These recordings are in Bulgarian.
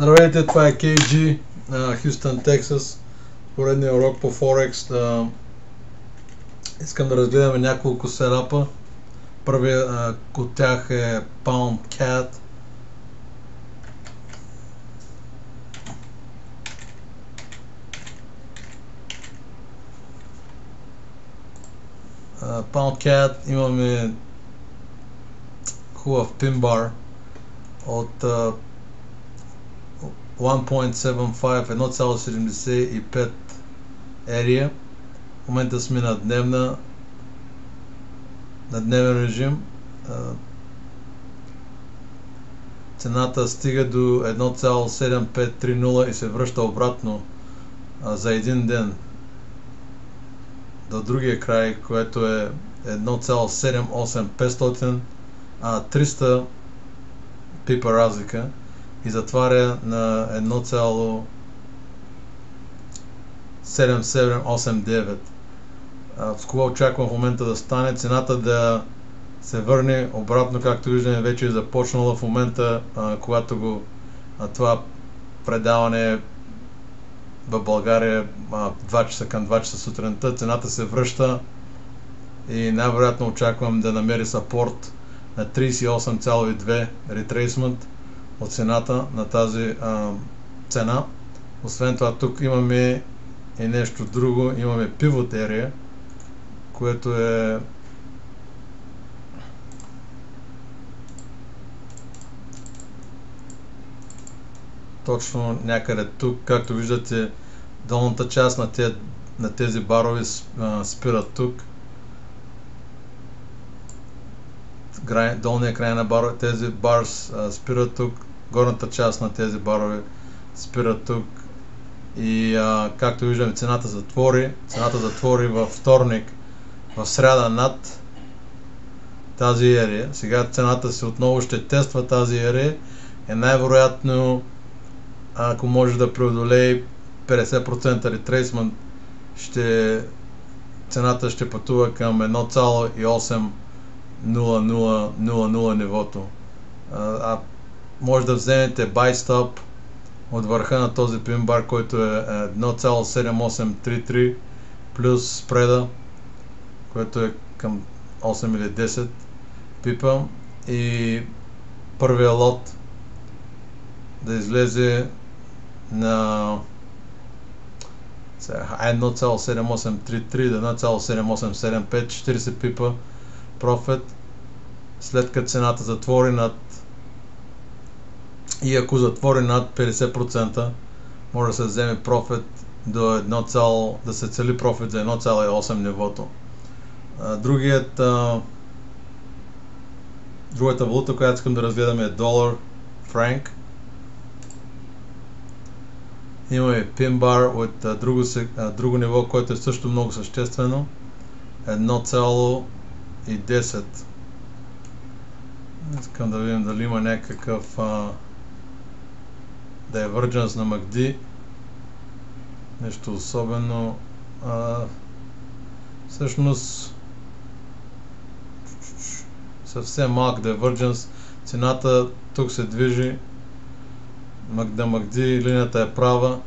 Здравейте, това е KG, Хюстън, Тексас. Поредния урок по Форекс. Искам да разгледаме няколко серапа. Първият от тях е Pound Cat. Pound Cat имаме хубав пинбар от 1.75, 1.75 area. В момента сме на дневен режим. Цената стига до 1.7530 и се връща обратно за един ден до другия край, което е 1.78500, 300 пипа разлика, и затваря на 1.7789. С кога очаквам в момента да стане цената да се върне обратно, както виждаме вече е започнала в момента, когато това предаване в България 2 часа към 2 часа сутринта, цената се връща и най-вероятно очаквам да намери сапорт на 38,2 ретрейсмент от цената на тази цена. Освен това, тук имаме и нещо друго, имаме pivot area, което е точно някъде тук. Както виждате, долната част на тези барови спират тук. Долния край на барове, тези барс спират тук, горната част на тези барове спират тук и както виждаме, цената затвори във вторник, в сряда над тази ерия. Сега цената си отново ще тества тази ерия и най-вероятно, ако може да преодолее 50% ретрейсмент, цената ще пътува към 1.800 нивото. Може да вземете buy stop от върха на този пин-бар, който е 1.7833 плюс спреда, което е към 8 или 10 пипа, и първия лот да излезе на 1.7833 до 1.7875, 40 пипа профит, след като цената затвори над, и ако затвори над 50%, може да се вземе профит до да се цели профит за 1.8 нивото. Другата валута, която искам да разгледаме, е долар франк. Имаме пин-бар от друго ниво, което е също много съществено, 1.10. Искам да видим дали има някакъв divergence на MACD, нещо особено. Всъщност съвсем малък divergence. Цената тук се движи, MACD линията е права,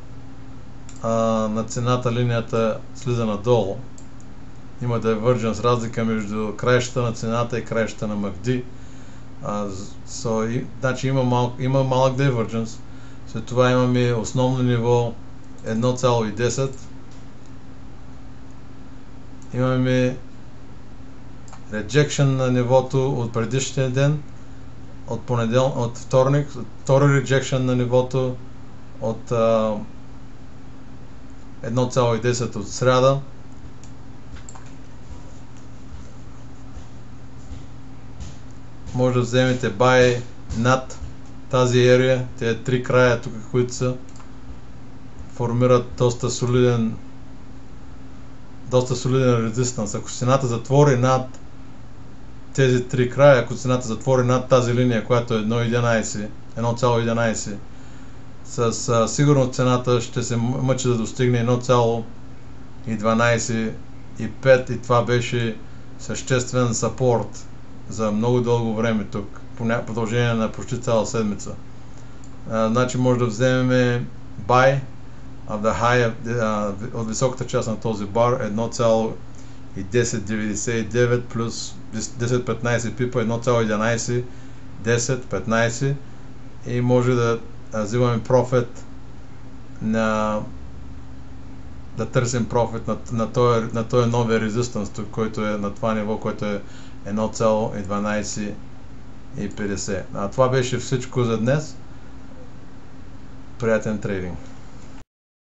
на цената линията слиза надолу. Има divergence, разлика между краищата на цената и краищата на MACD. Значи има малък divergence. След това имаме основно ниво 1.10. Имаме rejection на нивото от предишния ден, от вторник, втори rejection на нивото от 1.10 от сряда. Може да вземете buy над тази ерия, тези три края тук, които формират доста солиден резистанс. Ако цената затвори над тези три края, ако цената затвори над тази линия, която е 1.11, със сигурност цената ще се мъчи да достигне 1.12.5 и това беше съществен сапорт за много дълго време тук, по продължение на почти цяла седмица. Значи може да вземем buy от високата част на този бар 1,1099 плюс 10-15 пипа 1,11 10-15 и може да взимаме профит да търсим профит на този новия резистанс, който е на това ниво, което е 1,1250. Това беше всичко за днес. Приятен трейдинг!